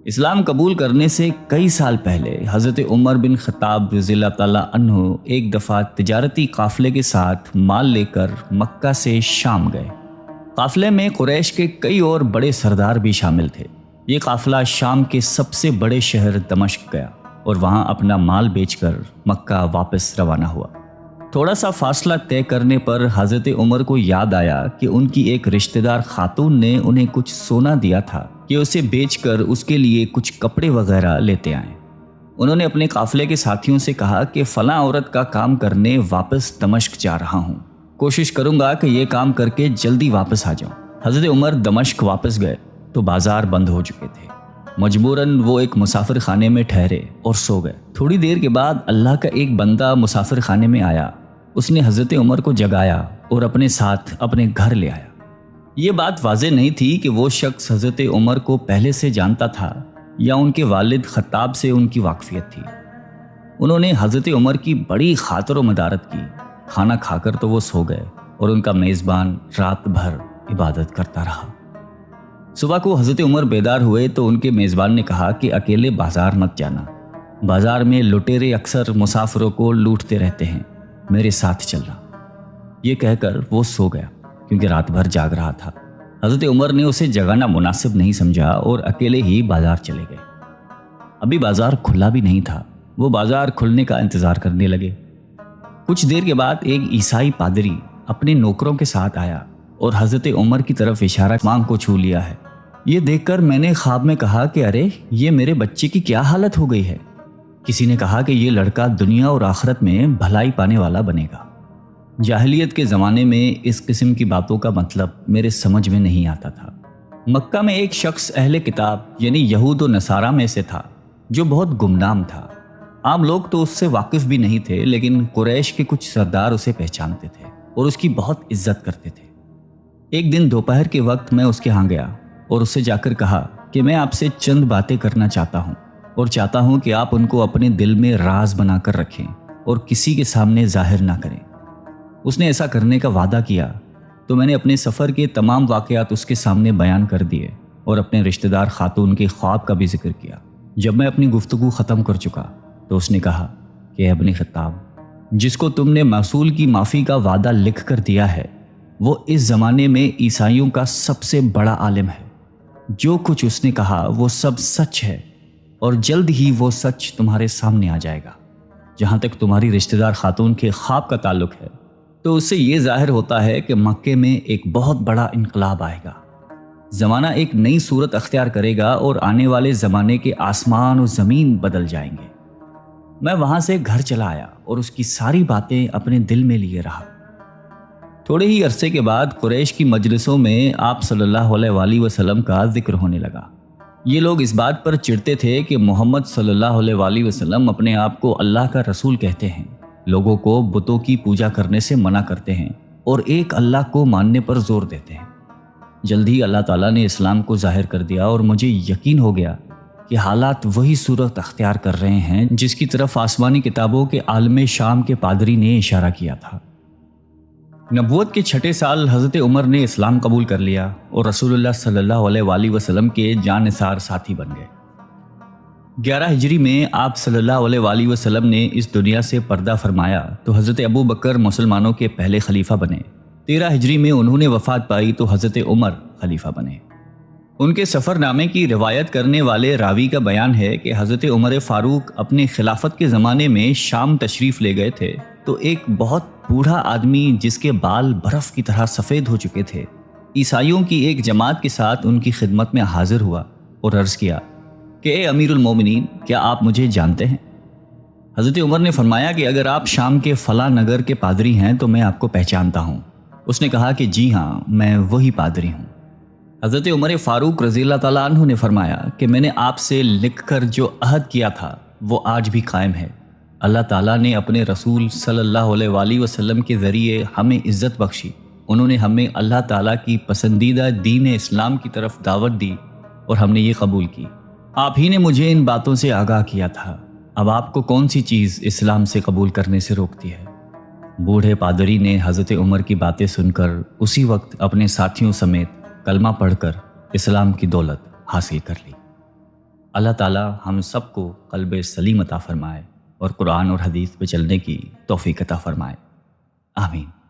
اسلام قبول کرنے سے کئی سال پہلے حضرت عمر بن خطاب رضی اللہ تعالیٰ عنہ ایک دفعہ تجارتی قافلے کے ساتھ مال لے کر مکہ سے شام گئے۔ قافلے میں قریش کے کئی اور بڑے سردار بھی شامل تھے۔ یہ قافلہ شام کے سب سے بڑے شہر دمشق گیا اور وہاں اپنا مال بیچ کر مکہ واپس روانہ ہوا۔ تھوڑا سا فاصلہ طے کرنے پر حضرت عمر کو یاد آیا کہ ان کی ایک رشتہ دار خاتون نے انہیں کچھ سونا دیا تھا کہ اسے بیچ کر اس کے لیے کچھ کپڑے وغیرہ لیتے آئیں۔ انہوں نے اپنے قافلے کے ساتھیوں سے کہا کہ فلاں عورت کا کام کرنے واپس دمشق جا رہا ہوں، کوشش کروں گا کہ یہ کام کر کے جلدی واپس آ جاؤں۔ حضرت عمر دمشق واپس گئے تو بازار بند ہو چکے تھے۔ مجبوراً وہ ایک مسافر خانے میں ٹھہرے اور سو گئے۔ تھوڑی دیر کے بعد اللہ کا ایک بندہ مسافر خانے میں آیا۔ اس نے حضرت عمر کو جگایا اور اپنے ساتھ اپنے گھر لے آیا۔ یہ بات واضح نہیں تھی کہ وہ شخص حضرت عمر کو پہلے سے جانتا تھا یا ان کے والد خطاب سے ان کی واقفیت تھی۔ انہوں نے حضرت عمر کی بڑی خاطر و مدارت کی۔ کھانا کھا کر تو وہ سو گئے اور ان کا میزبان رات بھر عبادت کرتا رہا۔ صبح کو حضرت عمر بیدار ہوئے تو ان کے میزبان نے کہا کہ اکیلے بازار مت جانا، بازار میں لٹیرے اکثر مسافروں کو لوٹتے رہتے ہیں، میرے ساتھ چلنا۔ یہ کہہ کر وہ سو گیا کیونکہ رات بھر جاگ رہا تھا۔ حضرت عمر نے اسے جگانا مناسب نہیں سمجھا اور اکیلے ہی بازار چلے گئے۔ ابھی بازار کھلا بھی نہیں تھا، وہ بازار کھلنے کا انتظار کرنے لگے۔ کچھ دیر کے بعد ایک عیسائی پادری اپنے نوکروں کے ساتھ آیا اور حضرت عمر کی طرف اشارہ مانگ کو چھو لیا ہے۔ یہ دیکھ کر میں نے خواب میں کہا کہ ارے یہ میرے بچے کی کیا حالت ہو گئی ہے۔ کسی نے کہا کہ یہ لڑکا دنیا اور آخرت میں بھلائی پانے والا بنے گا۔ جاہلیت کے زمانے میں اس قسم کی باتوں کا مطلب میرے سمجھ میں نہیں آتا تھا۔ مکہ میں ایک شخص اہل کتاب یعنی یہود و نصارہ میں سے تھا جو بہت گمنام تھا۔ عام لوگ تو اس سے واقف بھی نہیں تھے، لیکن قریش کے کچھ سردار اسے پہچانتے تھے اور اس کی بہت عزت کرتے تھے۔ ایک دن دوپہر کے وقت میں اس کے ہاں گیا اور اسے جا کر کہا کہ میں آپ سے چند باتیں کرنا چاہتا ہوں اور چاہتا ہوں کہ آپ ان کو اپنے دل میں راز بنا کر رکھیں اور کسی کے سامنے ظاہر نہ کریں۔ اس نے ایسا کرنے کا وعدہ کیا تو میں نے اپنے سفر کے تمام واقعات اس کے سامنے بیان کر دیے اور اپنے رشتہ دار خاتون کے خواب کا بھی ذکر کیا۔ جب میں اپنی گفتگو ختم کر چکا تو اس نے کہا کہ اے ابن خطاب، جس کو تم نے موصول کی معافی کا وعدہ لکھ کر دیا ہے وہ اس زمانے میں عیسائیوں کا سب سے بڑا عالم ہے۔ جو کچھ اس نے کہا وہ سب سچ ہے اور جلد ہی وہ سچ تمہارے سامنے آ جائے گا۔ جہاں تک تمہاری رشتہ دار خاتون کے خواب کا تعلق ہے تو اس سے یہ ظاہر ہوتا ہے کہ مکے میں ایک بہت بڑا انقلاب آئے گا۔ زمانہ ایک نئی صورت اختیار کرے گا اور آنے والے زمانے کے آسمان و زمین بدل جائیں گے۔ میں وہاں سے گھر چلا آیا اور اس کی ساری باتیں اپنے دل میں لیے رہا۔ تھوڑے ہی عرصے کے بعد قریش کی مجلسوں میں آپ صلی اللہ علیہ وآلہ وسلم کا ذکر ہونے لگا۔ یہ لوگ اس بات پر چڑھتے تھے کہ محمد صلی اللہ علیہ وآلہ وسلم اپنے آپ کو اللہ کا رسول کہتے ہیں، لوگوں کو بتوں کی پوجا کرنے سے منع کرتے ہیں اور ایک اللہ کو ماننے پر زور دیتے ہیں۔ جلد ہی اللہ تعالیٰ نے اسلام کو ظاہر کر دیا اور مجھے یقین ہو گیا کہ حالات وہی صورت اختیار کر رہے ہیں جس کی طرف آسمانی کتابوں کے عالم شام کے پادری نے اشارہ کیا تھا۔ نبوت کے 6 سال حضرت عمر نے اسلام قبول کر لیا اور رسول اللہ صلی اللہ علیہ وآلہ وسلم کے جان نثار ساتھی بن گئے۔ 11 ہجری میں آپ صلی اللہ علیہ وآلہ وسلم نے اس دنیا سے پردہ فرمایا تو حضرت ابو بکر مسلمانوں کے پہلے خلیفہ بنے۔ 13 ہجری میں انہوں نے وفات پائی تو حضرت عمر خلیفہ بنے۔ ان کے سفر نامے کی روایت کرنے والے راوی کا بیان ہے کہ حضرت عمر فاروق اپنے خلافت کے زمانے میں شام تشریف لے گئے تھے تو ایک بہت بوڑھا آدمی جس کے بال برف کی طرح سفید ہو چکے تھے عیسائیوں کی ایک جماعت کے ساتھ ان کی خدمت میں حاضر ہوا اور عرض کیا کہ اے امیر المومنین، کیا آپ مجھے جانتے ہیں؟ حضرت عمر نے فرمایا کہ اگر آپ شام کے فلاں نگر کے پادری ہیں تو میں آپ کو پہچانتا ہوں۔ اس نے کہا کہ جی ہاں، میں وہی پادری ہوں۔ حضرت عمر فاروق رضی اللہ تعالیٰ عنہ نے فرمایا کہ میں نے آپ سے لکھ کر جو عہد کیا تھا وہ آج بھی قائم ہے۔ اللہ تعالیٰ نے اپنے رسول صلی اللہ علیہ وآلہ وسلم کے ذریعے ہمیں عزت بخشی۔ انہوں نے ہمیں اللہ تعالیٰ کی پسندیدہ دین اسلام کی طرف دعوت دی اور ہم نے یہ قبول کی۔ آپ ہی نے مجھے ان باتوں سے آگاہ کیا تھا، اب آپ کو کون سی چیز اسلام سے قبول کرنے سے روکتی ہے؟ بوڑھے پادری نے حضرت عمر کی باتیں سن کر اسی وقت اپنے ساتھیوں سمیت کلمہ پڑھ کر اسلام کی دولت حاصل کر لی۔ اللہ تعالی ہم سب کو قلب سلیم عطا فرمائے اور قرآن اور حدیث پہ چلنے کی توفیق عطا فرمائے، آمین۔